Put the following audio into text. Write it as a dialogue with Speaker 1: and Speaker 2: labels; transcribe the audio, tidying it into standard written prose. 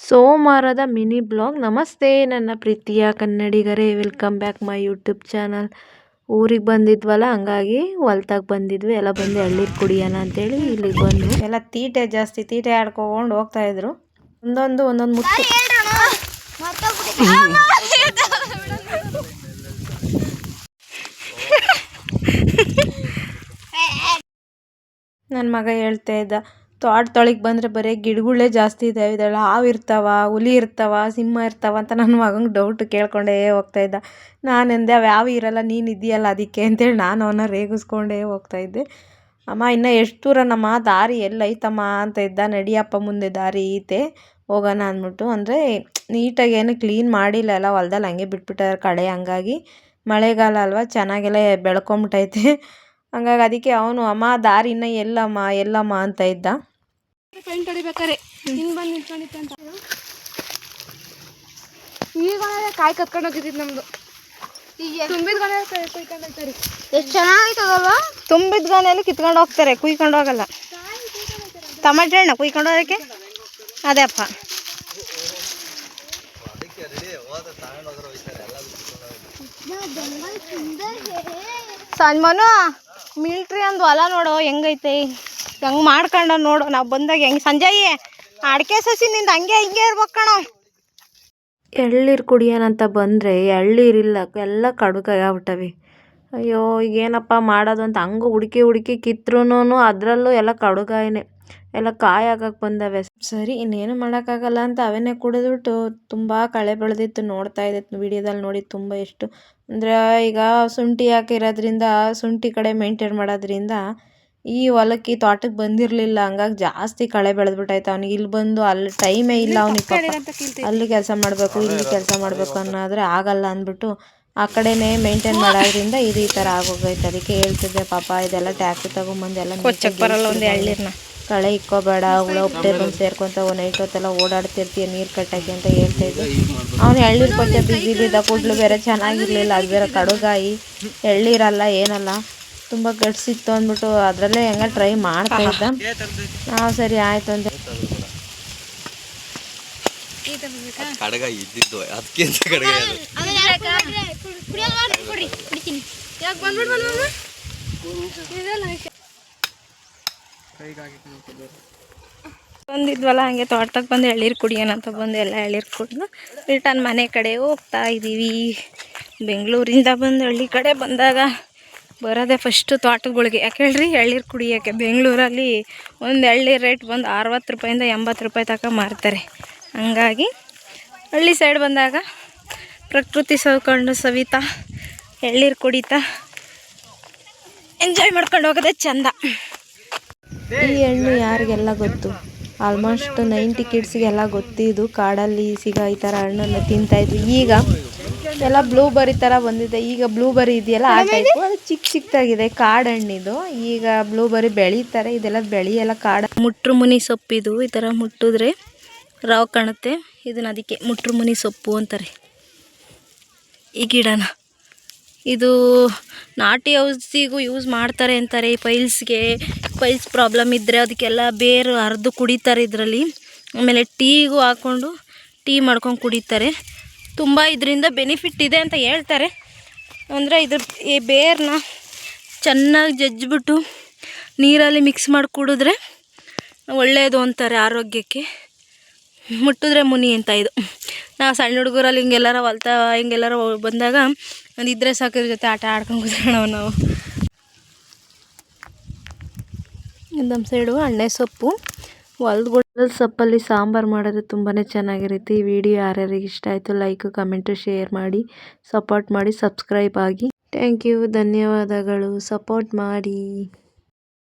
Speaker 1: ಸೋಮವಾರದ mini blog. ನಮಸ್ತೆ ನನ್ನ ಪ್ರೀತಿಯ ಕನ್ನಡಿಗರೇ, welcome back my YouTube channel. ಊರಿಗೆ ಬಂದಿದ್ವಲ್ಲ, ಹಂಗಾಗಿ ಹೊಲ್ತಾಗ ಬಂದಿದ್ವಿ. ಎಲ್ಲ ಬಂದು ಎಳ್ಳೀರು ಕುಡಿಯೋಣ ಅಂತೇಳಿ ಇಲ್ಲಿಗೆ ಬಂದು ಎಲ್ಲ ತೀಟೆ ಜಾಸ್ತಿ, ತೀಟೆ ಆಡ್ಕೊಂಡು ಹೋಗ್ತಾ ಇದ್ರು. ಒಂದೊಂದು ಮುತ್ತು ನನ್ನ ಮಗ ಹೇಳ್ತಾ ಇದ್ದ, ತೋಟದೊಳಗೆ ಬಂದರೆ ಬರೀ ಗಿಡಗಳೇ ಜಾಸ್ತಿ ಇದ್ದಾವೆ, ಇದೆಲ್ಲ ಹಾವು ಇರ್ತಾವ, ಹುಲಿ ಇರ್ತಾವ, ಸಿಂಹ ಇರ್ತಾವ ಅಂತ ನನ್ನ ಮಗಂಗೆ ಡೌಟ್ ಕೇಳ್ಕೊಂಡೇ ಹೋಗ್ತಾ ಇದ್ದ. ನಾನೆಂದೆ ಅವು ಯಾವ ಇರಲ್ಲ, ನೀನು ಇದೆಯಲ್ಲ ಅದಕ್ಕೆ ಅಂತೇಳಿ ನಾನು ಅವನ್ನ ರೇಗಿಸ್ಕೊಂಡೇ ಹೋಗ್ತಾ ಇದ್ದೆ. ಅಮ್ಮ ಇನ್ನೂ ಎಷ್ಟು ದೂರ ನಮ್ಮ ದಾರಿ ಎಲ್ಲೈತಮ್ಮ ಅಂತ ಇದ್ದ. ನಡಿಯಪ್ಪ ಮುಂದೆ ದಾರಿ ಐತೆ ಹೋಗೋಣ ಅಂದ್ಬಿಟ್ಟು. ಅಂದರೆ ನೀಟಾಗಿ ಏನು ಕ್ಲೀನ್ ಮಾಡಿಲ್ಲ, ಎಲ್ಲ ಹೊಲ್ದಲ್ಲಿ ಹಂಗೆ ಬಿಟ್ಬಿಟ್ಟಾರೆ ಕಡೆ. ಹಂಗಾಗಿ ಮಳೆಗಾಲ ಅಲ್ವಾ, ಚೆನ್ನಾಗೆಲ್ಲ ಬೆಳ್ಕೊಂಬಿಟ್ಟೈತೆ. ಹಂಗಾಗಿ ಅದಕ್ಕೆ ಅವನು ಅಮ್ಮ ದಾರಿ ಇನ್ನೂ ಎಲ್ಲಮ್ಮ ಅಂತ ಇದ್ದ.
Speaker 2: ಪೇಂಟ್ ಹೊಡಿಬೇಕಾರೆ ಹಿಂಗೆ ಬಂದು ನಿಂತ್ಕೊಂಡಿತ್ತಂತ. ಈಗ ಕಾಯಿ ಕತ್ಕೊಂಡು ಹೋಗಿದ್ದು ನಮ್ದು. ತುಂಬಿದ ಗೊನೆ ಕುಯ್ಕೊಂಡು ಹೋಗ್ತಾರೆ. ಎಷ್ಟು ಚೆನ್ನಾಗಿತ್ತದಲ್ವ? ತುಂಬಿದ ಗೊನೆಯಲ್ಲಿ ಕಿತ್ಕೊಂಡು ಹೋಗ್ತಾರೆ, ಕುಯ್ಕೊಂಡು ಹೋಗಲ್ಲ. ಟಮಾಟೆ ಹಣ್ಣು ಕುಯ್ಕೊಂಡು ಹೋಗೋಕ್ಕೆ ಅದೇ ಅಪ್ಪ. ಮನು ಮಿಲ್ಟ್ರಿ ಅಂದು ಹೊಲ ನೋಡು ಹೆಂಗೈತೆ, ಹೆಂಗೆ ಮಾಡ್ಕೊಂಡ ನೋಡು. ನಾವು ಬಂದಾಗ ಹೆಂಗೆ ಸಂಜಯ್ ಅಡಿಕೆ ಸಸಿ ನಿಂದು ಹಂಗೆ ಇರ್ಬೇಕು ಕಣೋ.
Speaker 1: ಎಳ್ಳೀರು ಕುಡಿಯೋಣಂತ ಬಂದರೆ ಎಳ್ಳೀರಿಲ್ಲ, ಎಲ್ಲ ಕಡುಗಾಗ್ಬಿಟ್ಟವೆ. ಅಯ್ಯೋ ಈಗೇನಪ್ಪ ಮಾಡೋದು ಅಂತ ಹಂಗೆ ಹುಡುಕಿ ಕಿತ್ರೂ ಅದರಲ್ಲೂ ಎಲ್ಲ ಕಡುಗಾಯನೇ, ಎಲ್ಲ ಕಾಯಿ ಆಗಕ್ಕೆ ಬಂದವೆ. ಸರಿ ಇನ್ನೇನು ಮಾಡೋಕ್ಕಾಗಲ್ಲ ಅಂತ ಅವನ್ನೇ ಕುಡಿದ್ಬಿಟ್ಟು ತುಂಬ ಕಳೆ ಬೆಳೆದಿತ್ತು. ನೋಡ್ತಾ ಇದ್ದೆ ವಿಡಿಯೋದಲ್ಲಿ ನೋಡಿ, ತುಂಬ ಎಷ್ಟು ಅಂದರೆ ಈಗ ಶುಂಠಿ ಹಾಕಿರೋದ್ರಿಂದ, ಶುಂಠಿ ಕಡೆ ಮೇಂಟೈನ್ ಮಾಡೋದ್ರಿಂದ ಈ ಹೊಲಕ್ಕೆ ತೋಟಕ್ಕೆ ಬಂದಿರಲಿಲ್ಲ. ಹಂಗಾಗಿ ಜಾಸ್ತಿ ಕಳೆ ಬೆಳೆದ್ಬಿಟ್ಟಾಯ್ತು ಅವ್ನಿಗೆ. ಇಲ್ಲಿ ಬಂದು ಅಲ್ಲಿ ಟೈಮೇ ಇಲ್ಲ ಅವ್ನಿಗೆ, ಪಾಪ ಅಲ್ಲಿ ಕೆಲಸ ಮಾಡಬೇಕು ಇಲ್ಲಿ ಕೆಲಸ ಮಾಡಬೇಕು ಅನ್ನೋದ್ರೆ ಆಗಲ್ಲ ಅಂದ್ಬಿಟ್ಟು ಆ ಕಡೆನೇ ಮೇಂಟೈನ್ ಮಾಡೋದ್ರಿಂದ ಇದು ಈ ಥರ ಆಗೋಗೈತೆ. ಅದಕ್ಕೆ ಹೇಳ್ತಿದ್ದೆ ಪಾಪ ಇದೆಲ್ಲ ಟ್ಯಾಕ್ಟ್ರಿ ತೊಗೊಂಬಂದು ಎಲ್ಲ
Speaker 2: ಬರಲ್ಲ ಒಂದು ಎಳ್ಳೀರನ್ನ
Speaker 1: ಕಳೆ ಇಕ್ಕೋಬೇಡ, ಹುಳ ಉಪ್ಪೆ ಬಂದು ಸೇರ್ಕೊಂತ ನೈಟ್ ಹೊತ್ತೆಲ್ಲ ಓಡಾಡ್ತಿರ್ತೀಯ ನೀರು ಕಟ್ಟಕ್ಕೆ ಅಂತ ಹೇಳ್ತಾಯಿದ್ದೆ. ಅವನು ಎಳ್ಳೀರು ಕೊಂಚ ಬಿಸಿಲಿದ್ದ ಕೂಡಲು ಬೇರೆ ಚೆನ್ನಾಗಿರ್ಲಿಲ್ಲ, ಅದು ಬೇರೆ ಕಡುಗಾಯಿ, ಎಳ್ಳೀರಲ್ಲ ಏನಲ್ಲ, ತುಂಬ ಗಟ್ಸಿತ್ತು ಅಂದ್ಬಿಟ್ಟು ಅದರಲ್ಲೇ ಹೆಂಗ ಟ್ರೈ ಮಾಡ್ತಾ ಇದ್ದ. ನಾವು ಸರಿ ಆಯ್ತು ಅಂತ
Speaker 2: ಬಂದಿದ್ವಲ್ಲ, ಹಂಗೆ ತೋಟದಾಗ ಬಂದು ಎಳ್ಳೀರು ಕುಡಿಯೋಣ ಅಂತ ಬಂದು ಎಲ್ಲ ಎಳ್ಳೀರು ಕುಡಿದು ರಿಟರ್ನ್ ಮನೆ ಕಡೆ ಹೋಗ್ತಾ ಇದ್ದೀವಿ. ಬೆಂಗಳೂರಿಂದ ಬಂದು ಹಳ್ಳಿ ಕಡೆ ಬಂದಾಗ ಬರೋದೇ ಫಸ್ಟು ತೋಟಗಳಿಗೆ. ಯಾಕೆ ಹೇಳ್ರಿ, ಎಳ್ಳೀರು ಕುಡಿಯೋಕ್ಕೆ. ಬೆಂಗಳೂರಲ್ಲಿ ಒಂದು ಎಳ್ಳೀರು ರೇಟ್ ಬಂದು 60 ರೂಪಾಯಿಂದ 80 ರೂಪಾಯಿ ತನಕ ಮಾರ್ತಾರೆ. ಹಂಗಾಗಿ ಹಳ್ಳಿ ಸೈಡ್ ಬಂದಾಗ ಪ್ರಕೃತಿ ಸವಿತಾ ಎಳ್ಳೀರು ಕುಡಿತಾ ಎಂಜಾಯ್ ಮಾಡ್ಕೊಂಡು ಹೋಗೋದೇ ಚಂದ.
Speaker 1: ಈ ಹಣ್ಣು ಯಾರಿಗೆಲ್ಲ ಗೊತ್ತು, ಆಲ್ಮೋಸ್ಟ್ 90 ಕಿಡ್ಸ್ಗೆಲ್ಲ ಗೊತ್ತಿದ್ದು. ಕಾಡಲ್ಲಿ ಸಿಗೋ ಈ ಥರ ಹಣ್ಣನ್ನು ತಿಂತಾಯಿದ್ವಿ. ಈಗ ಎಲ್ಲ ಬ್ಲೂಬೆರಿ ಥರ ಬಂದಿದೆ. ಈಗ ಬ್ಲೂಬೆರಿ ಇದೆಯಲ್ಲ ಆ ಟೈಪು, ಅದು ಚಿಕ್ಕದಾಗಿದೆ, ಕಾಡು ಹಣ್ಣಿದು. ಈಗ ಬ್ಲೂಬೆರಿ ಬೆಳೀತಾರೆ, ಇದೆಲ್ಲ ಬೆಳೆಯಲ್ಲ ಕಾಡು.
Speaker 2: ಮುಟ್ರು ಮುನಿ ಸೊಪ್ಪಿದು, ಈ ಥರ ಮುಟ್ಟಿದ್ರೆ ರಾವ್ ಕಾಣುತ್ತೆ. ಇದನ್ನ ಅದಕ್ಕೆ ಮುಟ್ರು ಮುನಿ ಸೊಪ್ಪು ಅಂತಾರೆ ಈ ಗಿಡನ. ಇದು ನಾಟಿ ಔಷಧಿಗೂ ಯೂಸ್ ಮಾಡ್ತಾರೆ ಅಂತಾರೆ. ಪೈಲ್ಸ್ ಪ್ರಾಬ್ಲಮ್ ಇದ್ದರೆ ಅದಕ್ಕೆಲ್ಲ ಬೇರು ಹರಿದು ಕುಡಿತಾರೆ ಇದರಲ್ಲಿ. ಆಮೇಲೆ ಟೀಗೂ ಹಾಕ್ಕೊಂಡು ಟೀ ಮಾಡ್ಕೊಂಡು ಕುಡಿತಾರೆ. ತುಂಬ ಇದರಿಂದ ಬೆನಿಫಿಟ್ ಇದೆ ಅಂತ ಹೇಳ್ತಾರೆ. ಅಂದರೆ ಈ ಬೇರನ್ನ ಚೆನ್ನಾಗಿ ಜಜ್ಜಿಬಿಟ್ಟು ನೀರಲ್ಲಿ ಮಿಕ್ಸ್ ಮಾಡಿ ಕುಡಿದ್ರೆ ಒಳ್ಳೆಯದು ಅಂತಾರೆ ಆರೋಗ್ಯಕ್ಕೆ. ಮುಟ್ಟಿದ್ರೆ ಮುನಿ ಅಂತ ಇದು. ನಾವು ಸಣ್ಣ ಹುಡುಗರಲ್ಲಿ ಹಿಂಗೆಲ್ಲರ ಹಿಂಗೆಲ್ಲರ ಬಂದಾಗ ಒಂದು ಇದ್ರೆ ಸಾಕಿದ್ರ ಜೊತೆ ಆಟ ಆಡ್ಕೊಂಡು ಕೂತ್ಕೊಳ್ಳೋ ನಾವು.
Speaker 1: ನಮ್ಮ ಸೈಡು ಎಣ್ಣೆ ಸೊಪ್ಪು, ಹೊಲ್ದ ಸೊಪ್ಪಲ್ಲಿ ಸಾಂಬಾರು ಮಾಡಿದ್ರೆ ತುಂಬಾ ಚೆನ್ನಾಗಿರುತ್ತೆ. ಈ ವಿಡಿಯೋ ಯಾರ್ಯಾರಿಗೆ ಇಷ್ಟ ಆಯಿತು ಲೈಕ್ ಕಮೆಂಟು ಶೇರ್ ಮಾಡಿ, ಸಪೋರ್ಟ್ ಮಾಡಿ, ಸಬ್ಸ್ಕ್ರೈಬ್ ಆಗಿ. ಥ್ಯಾಂಕ್ ಯು, ಧನ್ಯವಾದಗಳು, ಸಪೋರ್ಟ್ ಮಾಡಿ.